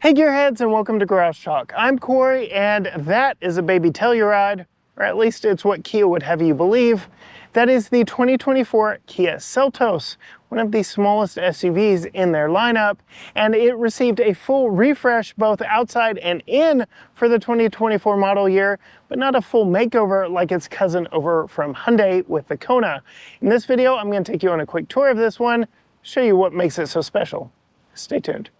Hey Gearheads, and welcome to Garage Talk. I'm Corey, and that is a baby Telluride, or at least it's what Kia would have you believe. That is the 2024 Kia Seltos, one of the smallest SUVs in their lineup, and it received a full refresh both outside and in for the 2024 model year, but not a full makeover like its cousin over from Hyundai with the Kona. In this video, I'm going to take you on a quick tour of this one, show you what makes it so special. Stay tuned.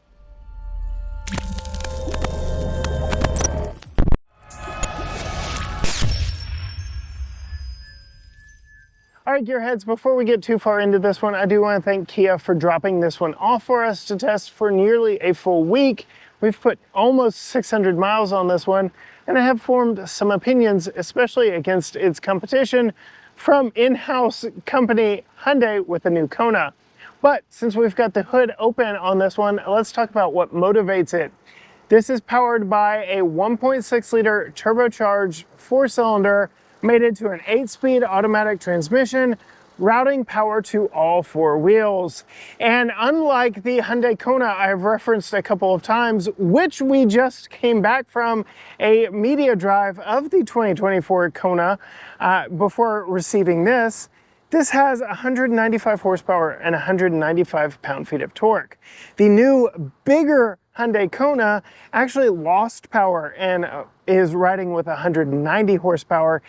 All right, Gearheads, before we get too far into this one, I do want to thank Kia for dropping this one off for us to test for nearly a full week. We've put almost 600 miles on this one, and I have formed some opinions, especially against its competition from in-house company Hyundai with the new Kona. But since we've got the hood open on this one, let's talk about what motivates it. This is powered by a 1.6-liter turbocharged 4-cylinder mated to an 8-speed automatic transmission, routing power to all 4 wheels. And unlike the Hyundai Kona I've referenced a couple of times, which we just came back from a media drive of the 2024 Kona before receiving this, this has 195 horsepower and 195 pound-feet of torque. The new, bigger Hyundai Kona actually lost power and is riding with 190 horsepower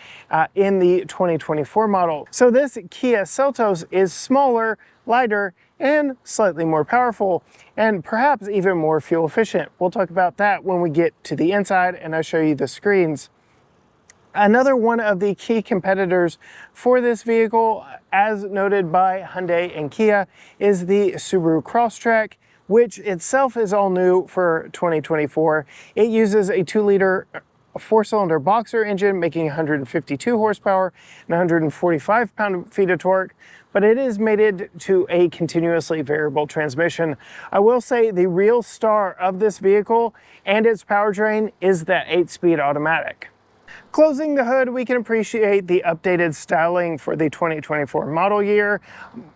in the 2024 model. So this Kia Seltos is smaller, lighter, and slightly more powerful, and perhaps even more fuel efficient. We'll talk about that when we get to the inside and I show you the screens. Another one of the key competitors for this vehicle, as noted by Hyundai and Kia, is the Subaru Crosstrek, which itself is all new for 2024. It uses a 2-liter 4-cylinder boxer engine, making 152 horsepower and 145 pound-feet of torque, but it is mated to a continuously variable transmission. I will say the real star of this vehicle and its powertrain is that 8-speed automatic. Closing the hood, we can appreciate the updated styling for the 2024 model year.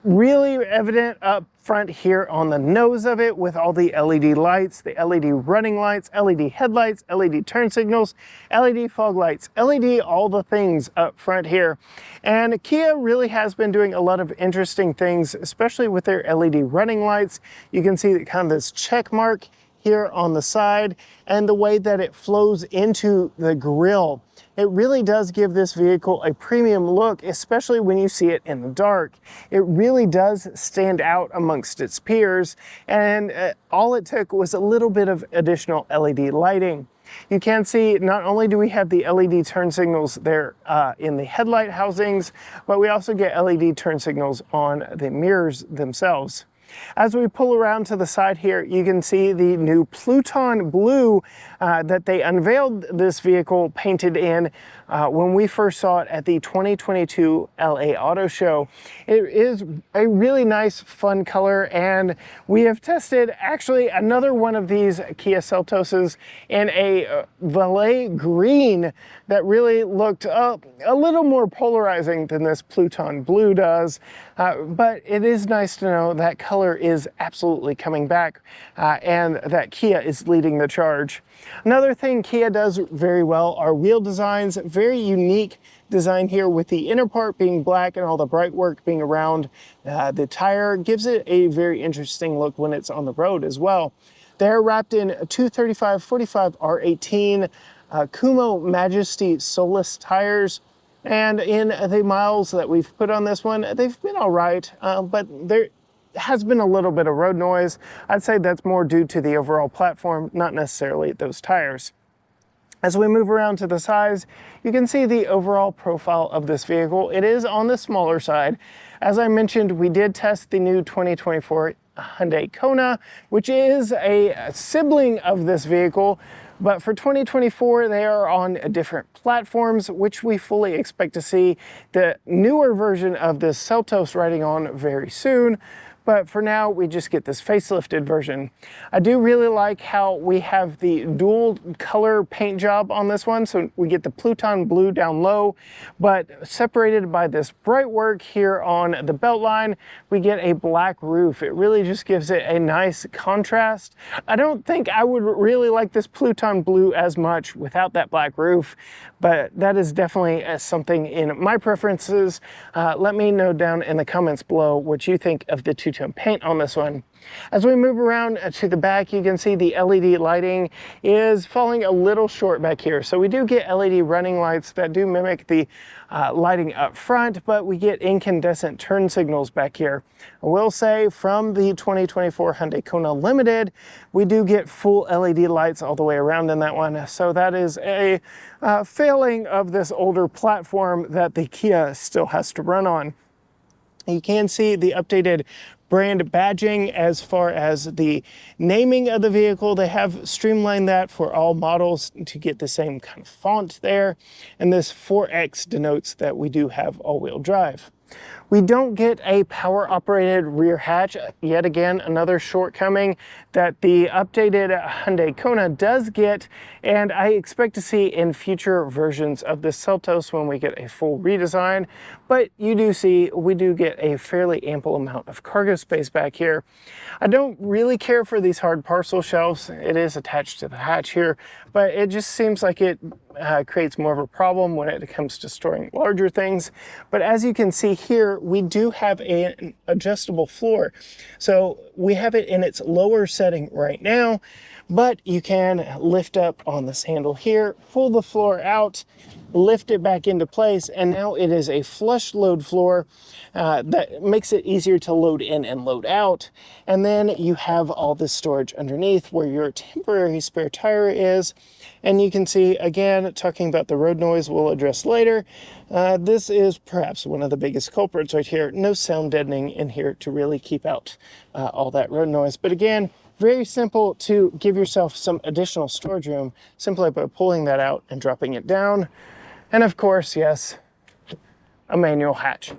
Really evident up front here on the nose of it with all the LED lights, the LED running lights, LED headlights, LED turn signals, LED fog lights, LED all the things up front here. And Kia really has been doing a lot of interesting things, especially with their LED running lights. You can see kind of this check mark here on the side and the way that it flows into the grille. It really does give this vehicle a premium look, especially when you see it in the dark. It really does stand out amongst its peers, and all it took was a little bit of additional LED lighting. You can see not only do we have the LED turn signals there in the headlight housings, but we also get LED turn signals on the mirrors themselves. As we pull around to the side here, you can see the new Pluton Blue that they unveiled this vehicle painted in when we first saw it at the 2022 LA Auto Show. It is a really nice, fun color, and we have tested actually another one of these Kia Seltoses in a Valet Green that really looked a little more polarizing than this Pluton Blue does, but it is nice to know that color is absolutely coming back and that Kia is leading the charge. Another thing Kia does very well are wheel designs. Very unique design here with the inner part being black and all the bright work being around the tire. Gives it a very interesting look when it's on the road as well. They're wrapped in 235/45 R18 Kumho Majesty Solus tires. And in the miles that we've put on this one, they've been all right, but there has been a little bit of road noise. I'd say that's more due to the overall platform, not necessarily those tires. As we move around to the size, you can see the overall profile of this vehicle. It is on the smaller side. As I mentioned, we did test the new 2024 Hyundai Kona, which is a sibling of this vehicle, but for 2024, they are on different platforms, which we fully expect to see the newer version of this Seltos riding on very soon. but for now we just get this facelifted version. I do really like how we have the dual color paint job on this one. So we get the Pluton blue down low, but separated by this bright work here on the belt line, we get a black roof. It really just gives it a nice contrast. I don't think I would really like this Pluton blue as much without that black roof, but that is definitely something in my preferences. Let me know down in the comments below what you think of the two-tone paint on this one. As we move around to the back, you can see the LED lighting is falling a little short back here. So we do get LED running lights that do mimic the lighting up front, but we get incandescent turn signals back here. I will say from the 2024 Hyundai Kona Limited, we do get full LED lights all the way around in that one. So that is a failing of this older platform that the Kia still has to run on. You can see the updated brand badging as far as the naming of the vehicle. They have streamlined that for all models to get the same kind of font there. And this 4X denotes that we do have all-wheel drive. We don't get a power operated rear hatch. Yet again, another shortcoming that the updated Hyundai Kona does get, and I expect to see in future versions of the Seltos when we get a full redesign. But you do see we do get a fairly ample amount of cargo space back here. I don't really care for these hard parcel shelves. It is attached to the hatch here, but it just seems like it creates more of a problem when it comes to storing larger things. But as you can see here, we do have an adjustable floor. So we have it in its lower setting right now, but you can lift up on this handle here, pull the floor out, lift it back into place, and now it is a flush load floor that makes it easier to load in and load out. And then you have all this storage underneath where your temporary spare tire is. And you can see, again, talking about the road noise we'll address later, this is perhaps one of the biggest culprits right here. No sound deadening in here to really keep out all that road noise. But again, very simple to give yourself some additional storage room simply by pulling that out and dropping it down. And of course, yes, a manual hatch.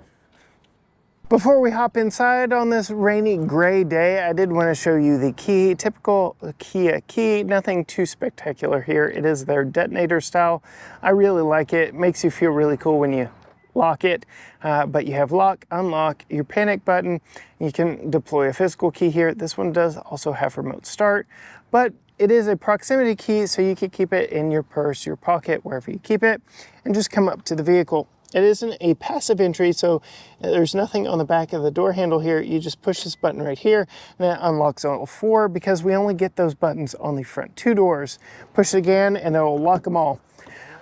Before we hop inside on this rainy gray day, I did want to show you the key, typical Kia key, nothing too spectacular here. It is their detonator style. I really like it. It makes you feel really cool when you lock it, but you have lock, unlock, your panic button. You can deploy a physical key here. This one does also have remote start, but it is a proximity key, so you can keep it in your purse, your pocket, wherever you keep it, and just come up to the vehicle. It isn't a passive entry, so there's nothing on the back of the door handle here. You just push this button right here, and that unlocks all four because we only get those buttons on the front two doors. Push it again, and it will lock them all.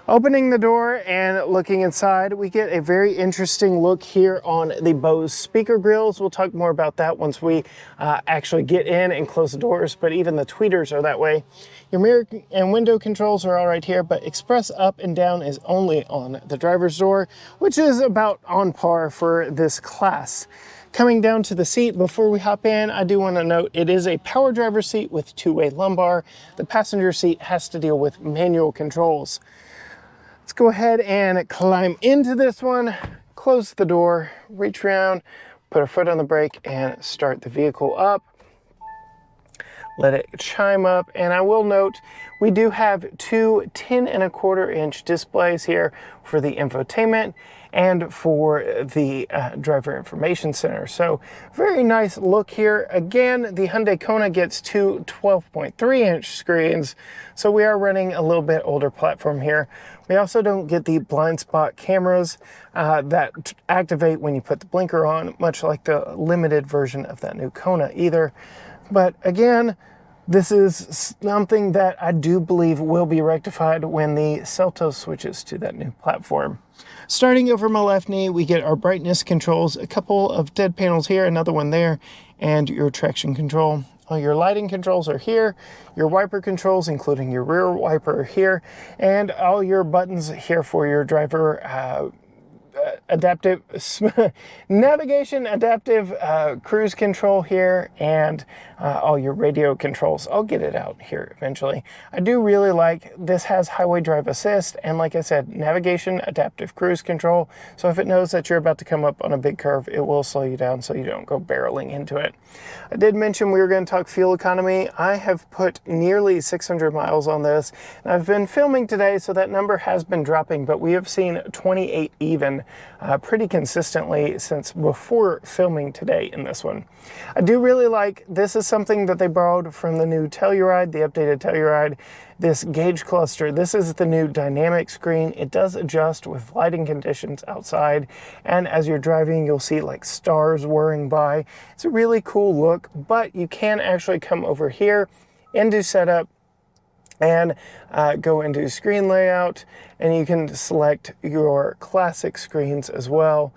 Opening the door and looking inside, we get a very interesting look here on the Bose speaker grills. We'll talk more about that once we actually get in and close the doors, but even the tweeters are that way. Your mirror and window controls are all right here, but express up and down is only on the driver's door, which is about on par for this class. Coming down to the seat, before we hop in, I do want to note it is a power driver seat with two-way lumbar. The passenger seat has to deal with manual controls. Let's go ahead and climb into this one, close the door, reach around, put our foot on the brake and start the vehicle up. Let it chime up, and I will note we do have two 10.25-inch displays here for the infotainment and for the driver information center. So very nice look here. Again, the Hyundai Kona gets two 12.3-inch screens, so we are running a little bit older platform here. We also don't get the blind spot cameras that activate when you put the blinker on, much like the limited version of that new Kona either. But again, this is something that I do believe will be rectified when the Seltos switches to that new platform. Starting over my left knee, we get our brightness controls, a couple of dead panels here, another one there, and your traction control. All your lighting controls are here, your wiper controls, including your rear wiper here, and all your buttons here for your driver adaptive navigation, adaptive cruise control here, and all your radio controls. I'll get it out here eventually. I do really like this. Has highway drive assist, and like I said, navigation, adaptive cruise control. So if it knows that you're about to come up on a big curve, it will slow you down so you don't go barreling into it. I did mention we were going to talk fuel economy. I have put nearly 600 miles on this, and I've been filming today, so that number has been dropping, but we have seen 28 even pretty consistently since before filming today in this one. I do really like, this is something that they borrowed from the new Telluride, the updated Telluride, this gauge cluster. This is the new dynamic screen. It does adjust with lighting conditions outside, and as you're driving, you'll see like stars whirring by. It's a really cool look, but you can actually come over here into setup and go into screen layout, and you can select your classic screens as well,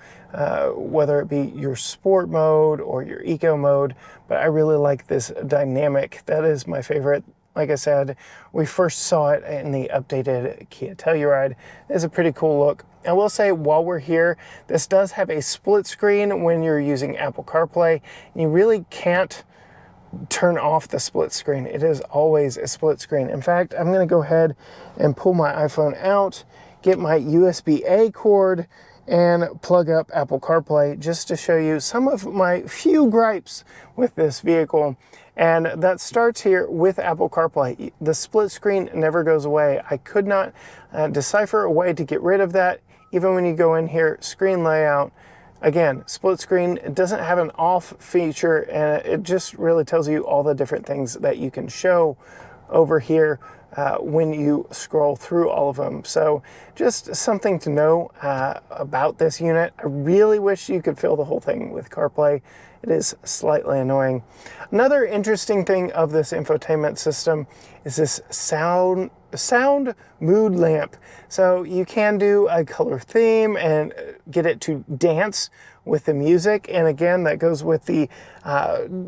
whether it be your sport mode or your eco mode. But I really like this dynamic. That is my favorite. Like I said, we first saw it in the updated Kia Telluride. It's a pretty cool look. I will say, while we're here, this does have a split screen when you're using Apple CarPlay. And you really can't turn off the split screen. It is always a split screen. In fact, I'm going to go ahead and pull my iPhone out, get my USB-A cord, and plug up Apple CarPlay just to show you some of my few gripes with this vehicle. And that starts here with Apple CarPlay. The split screen never goes away. I could not decipher a way to get rid of that. Even when you go in here, screen layout, again, split screen, it doesn't have an off feature, and it just really tells you all the different things that you can show over here when you scroll through all of them. So just something to know about this unit. I really wish you could fill the whole thing with CarPlay. It is slightly annoying. Another interesting thing of this infotainment system is this sound mood lamp. So you can do a color theme and get it to dance with the music. And again, that goes with the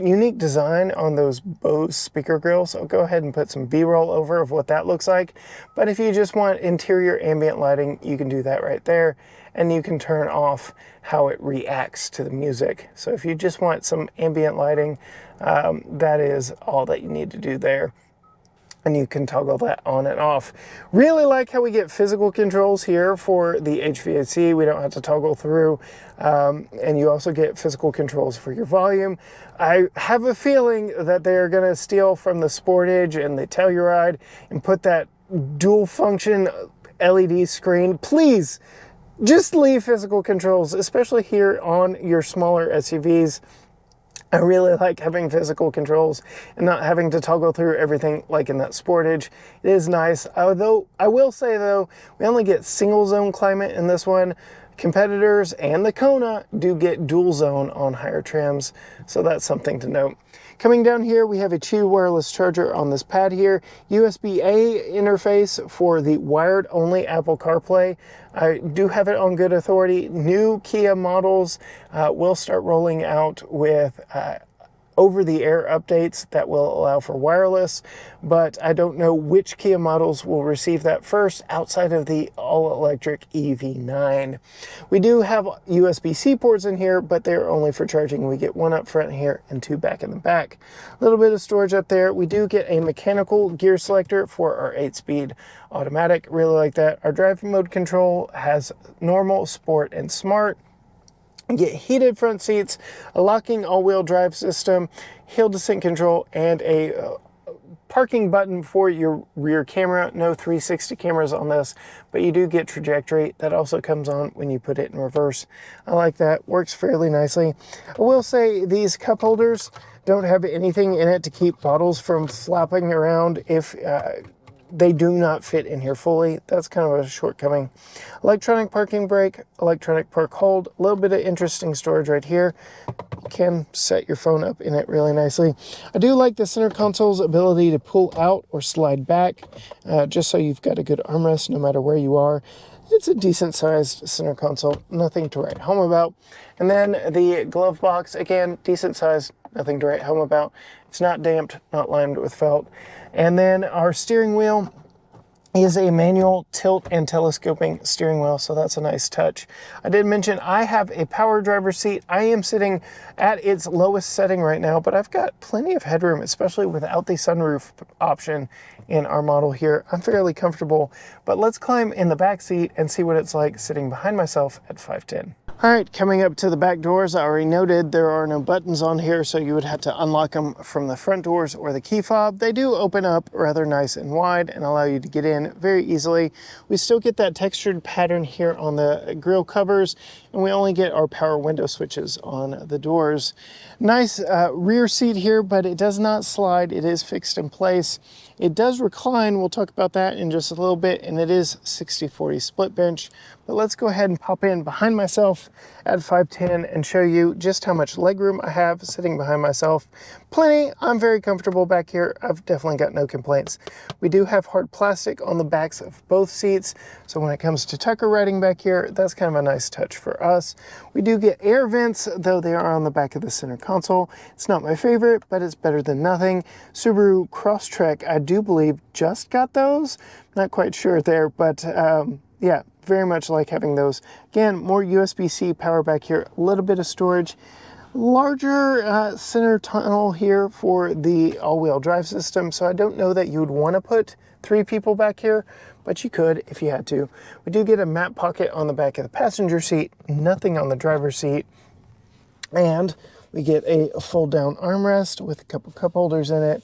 unique design on those Bose speaker grills. I'll go ahead and put some B-roll over of what that looks like. But if you just want interior ambient lighting, you can do that right there. And you can turn off how it reacts to the music. So if you just want some ambient lighting, that is all that you need to do there. And you can toggle that on and off. Really like how we get physical controls here for the HVAC. We don't have to toggle through. And you also get physical controls for your volume. I have a feeling that they're gonna steal from the Sportage and the Telluride and put that dual function LED screen. Please, just leave physical controls, especially here on your smaller SUVs. I really like having physical controls and not having to toggle through everything like in that Sportage. It is nice, although I will say though, we only get single zone climate in this one. Competitors and the Kona do get dual zone on higher trims, so that's something to note. Coming down here, we have a Qi wireless charger on this pad here, USB-A interface for the wired only Apple CarPlay. I do have it on good authority. New Kia models will start rolling out with over-the-air updates that will allow for wireless, but I don't know which Kia models will receive that first outside of the all-electric EV9. We do have USB-C ports in here, but they're only for charging. We get one up front here and two back in the back. A little bit of storage up there. We do get a mechanical gear selector for our 8-speed automatic. Really like that. Our drive mode control has normal, sport, and smart. Get heated front seats, a locking all-wheel drive system, hill descent control, and a parking button for your rear camera. No 360 cameras on this, but you do get trajectory. That also comes on when you put it in reverse. I like that. Works fairly nicely. I will say these cup holders don't have anything in it to keep bottles from flopping around if they do not fit in here fully. That's kind of a shortcoming. Electronic parking brake, electronic park hold, a little bit of interesting storage right here. You can set your phone up in it really nicely. I do like the center console's ability to pull out or slide back, just so you've got a good armrest no matter where you are. It's a decent sized center console, nothing to write home about. And then the glove box, again, decent size, nothing to write home about. It's not damped, not lined with felt. And then our steering wheel is a manual tilt and telescoping steering wheel, so that's a nice touch. I did mention I have a power driver seat. I am sitting at its lowest setting right now, but I've got plenty of headroom, especially without the sunroof option in our model here. I'm fairly comfortable, but let's climb in the back seat and see what it's like sitting behind myself at 5'10". All right, coming up to the back doors, I already noted there are no buttons on here, so you would have to unlock them from the front doors or the key fob. They do open up rather nice and wide and allow you to get in very easily. We still get that textured pattern here on the grille covers, and we only get our power window switches on the doors. Nice rear seat here, but it does not slide. It is fixed in place. It does recline. We'll talk about that in just a little bit, and it is 60/40 split bench. But let's go ahead and pop in behind myself at 5'10" and show you just how much legroom I have sitting behind myself. Plenty. I'm very comfortable back here. I've definitely got no complaints. We do have hard plastic on the backs of both seats, so when it comes to Tucker riding back here, that's kind of a nice touch for us. We do get air vents, though they are on the back of the center console. It's not my favorite, but it's better than nothing. Subaru Crosstrek, I do believe, just got those. Not quite sure there, but yeah, very much like having those. Again, more USB-C power back here, a little bit of storage. Larger center tunnel here for the all-wheel drive system, so I don't know that you would want to put 3 people back here, but you could if you had to. We do get a map pocket on the back of the passenger seat, nothing on the driver's seat, and we get a fold-down armrest with a couple cup holders in it.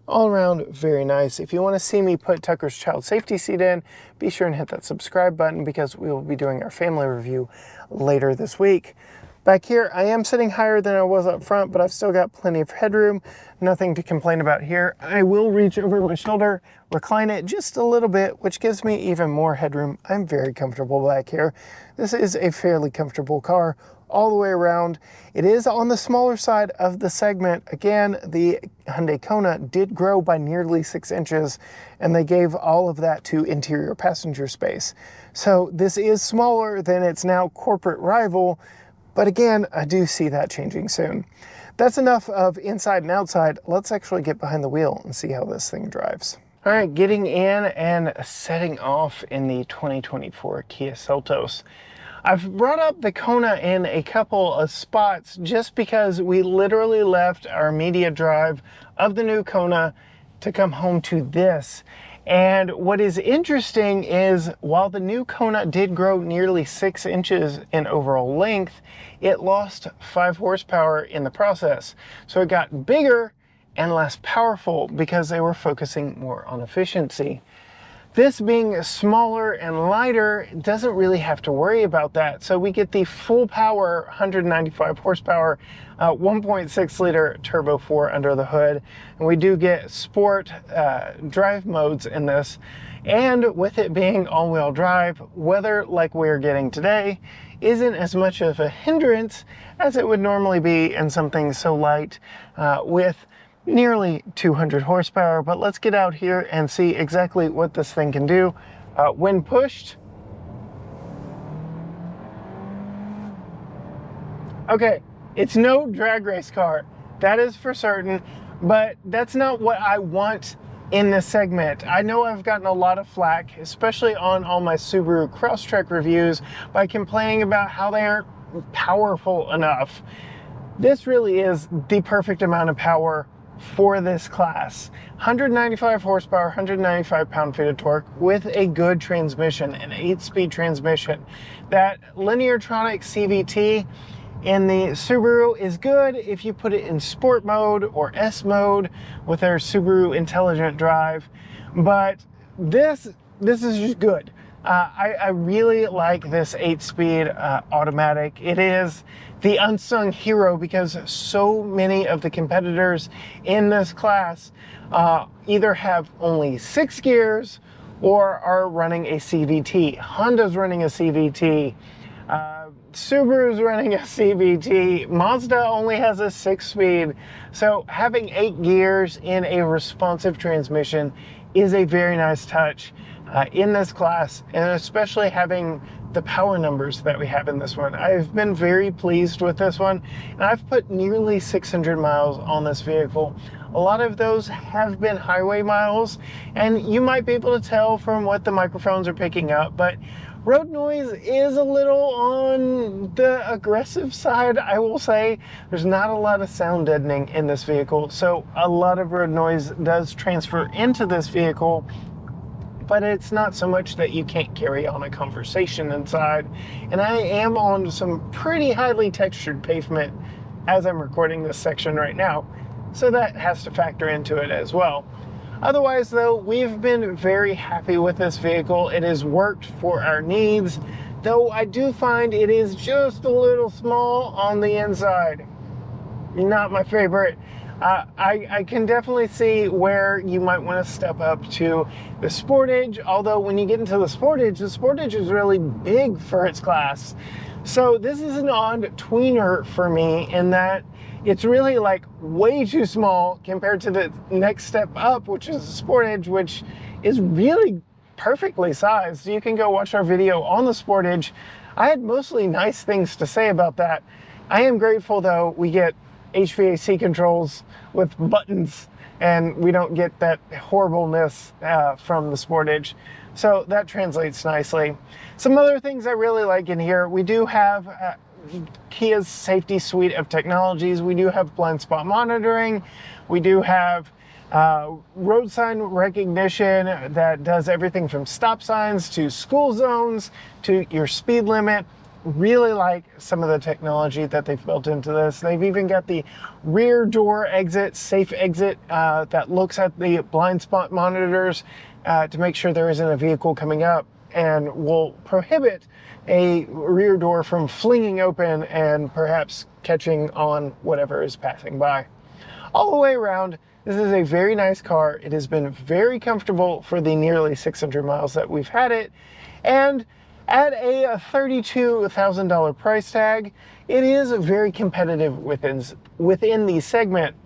All around very nice. If you want to see me put Tucker's child safety seat in, be sure and hit that subscribe button because we will be doing our family review later this week. Back here, I am sitting higher than I was up front, but I've still got plenty of headroom. Nothing to complain about here. I will reach over my shoulder, recline it just a little bit, which gives me even more headroom. I'm very comfortable back here. This is a fairly comfortable car all the way around. It is on the smaller side of the segment. Again, the Hyundai Kona did grow by nearly 6 inches, and they gave all of that to interior passenger space. So this is smaller than its now corporate rival, but again, I do see that changing soon. That's enough of inside and outside. Let's actually get behind the wheel and see how this thing drives. All right, getting in and setting off in the 2024 Kia Seltos. I've brought up the Kona in a couple of spots just because we literally left our media drive of the new Kona to come home to this. And what is interesting is while the new Kona did grow nearly 6 inches in overall length, it lost 5 horsepower in the process. So it got bigger and less powerful because they were focusing more on efficiency. This being smaller and lighter doesn't really have to worry about that. So we get the full power, 195 horsepower, 1.6 liter turbo 4 under the hood. And we do get sport drive modes in this. And with it being all-wheel drive, weather like we're getting today isn't as much of a hindrance as it would normally be in something so light with nearly 200 horsepower. But let's get out here and see exactly what this thing can do when pushed. Okay, it's no drag race car, that is for certain, but that's not what I want in this segment. I know I've gotten a lot of flack, especially on all my Subaru Crosstrek reviews, by complaining about how they aren't powerful enough. This really is the perfect amount of power for this class. 195 horsepower, 195 pound-feet of torque with a good transmission, an 8-speed transmission. That Lineartronic CVT in the Subaru is good if you put it in sport mode or S mode with their Subaru Intelligent Drive, but this is just good. I really like this 8-speed automatic. It is the unsung hero because so many of the competitors in this class either have only 6 gears or are running a CVT. Honda's running a CVT. Subaru's running a CVT. Mazda only has a 6-speed. So having 8 gears in a responsive transmission is a very nice touch in this class, and especially having the power numbers that we have in this one. I've been very pleased with this one, and I've put nearly 600 miles on this vehicle. A lot of those have been highway miles, and you might be able to tell from what the microphones are picking up, but road noise is a little on the aggressive side, I will say. There's not a lot of sound deadening in this vehicle, so a lot of road noise does transfer into this vehicle, but it's not so much that you can't carry on a conversation inside. And I am on some pretty highly textured pavement as I'm recording this section right now, so that has to factor into it as well. Otherwise though, we've been very happy with this vehicle. It has worked for our needs, though I do find it is just a little small on the inside. Not my favorite. I can definitely see where you might want to step up to the Sportage, although when you get into the Sportage is really big for its class. So this is an odd tweener for me in that it's really like way too small compared to the next step up, which is the Sportage, which is really perfectly sized. You can go watch our video on the Sportage. I had mostly nice things to say about that. I am grateful though we get HVAC controls with buttons and we don't get that horribleness from the Sportage. So that translates nicely. Some other things I really like in here, we do have Kia's safety suite of technologies. We do have blind spot monitoring. We do have road sign recognition that does everything from stop signs to school zones to your speed limit. Really like some of the technology that they've built into this. They've even got the rear door exit, safe exit that looks at the blind spot monitors to make sure there isn't a vehicle coming up and will prohibit a rear door from flinging open and perhaps catching on whatever is passing by. All the way around, this is a very nice car. It has been very comfortable for the nearly 600 miles that we've had it. And at a $32,000 price tag, it is very competitive within the segment.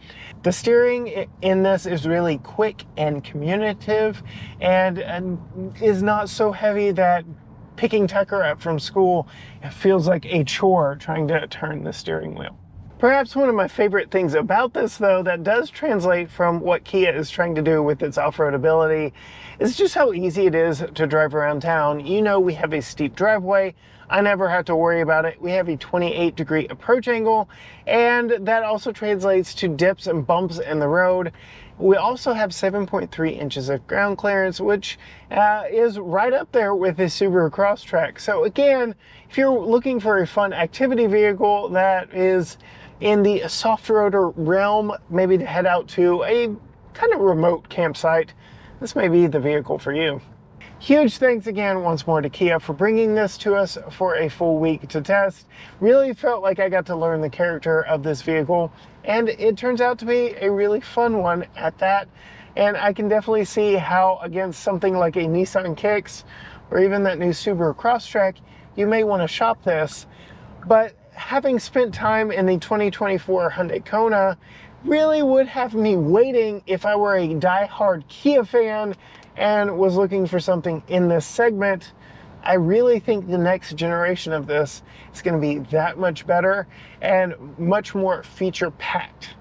The steering in this is really quick and communicative and is not so heavy that picking Tucker up from school, it feels like a chore trying to turn the steering wheel. Perhaps one of my favorite things about this though, that does translate from what Kia is trying to do with its off-road ability, is just how easy it is to drive around town. You know, we have a steep driveway. I never have to worry about it. We have a 28-degree approach angle, and that also translates to dips and bumps in the road. We also have 7.3 inches of ground clearance, which is right up there with the Subaru Crosstrek. So again, if you're looking for a fun activity vehicle that is in the soft roader realm, maybe to head out to a kind of remote campsite, this may be the vehicle for you. Huge thanks again once more to Kia for bringing this to us for a full week to test. Really felt like I got to learn the character of this vehicle, and it turns out to be a really fun one at that. And I can definitely see how against something like a Nissan Kicks or even that new Subaru Crosstrek, you may want to shop this. But having spent time in the 2024 Hyundai Kona really would have me waiting if I were a die-hard Kia fan and was looking for something in this segment. I really think the next generation of this is going to be that much better and much more feature-packed.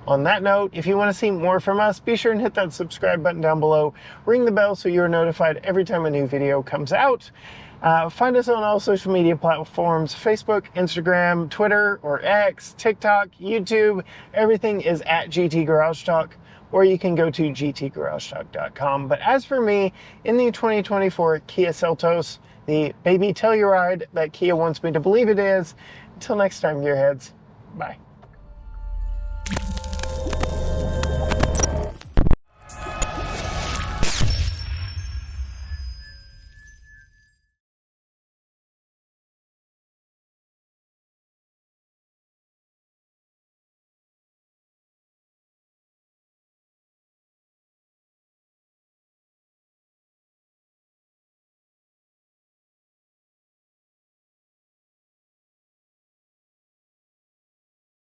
On that note, if you want to see more from us, be sure and hit that subscribe button down below. Ring the bell so you're notified every time a new video comes out. Find us on all social media platforms: Facebook, Instagram, Twitter or X, TikTok, YouTube. Everything is at GT Garage Talk, or you can go to gtgaragetalk.com. But as for me, in the 2024 Kia Seltos, the baby Telluride that Kia wants me to believe it is, until next time, gearheads, bye.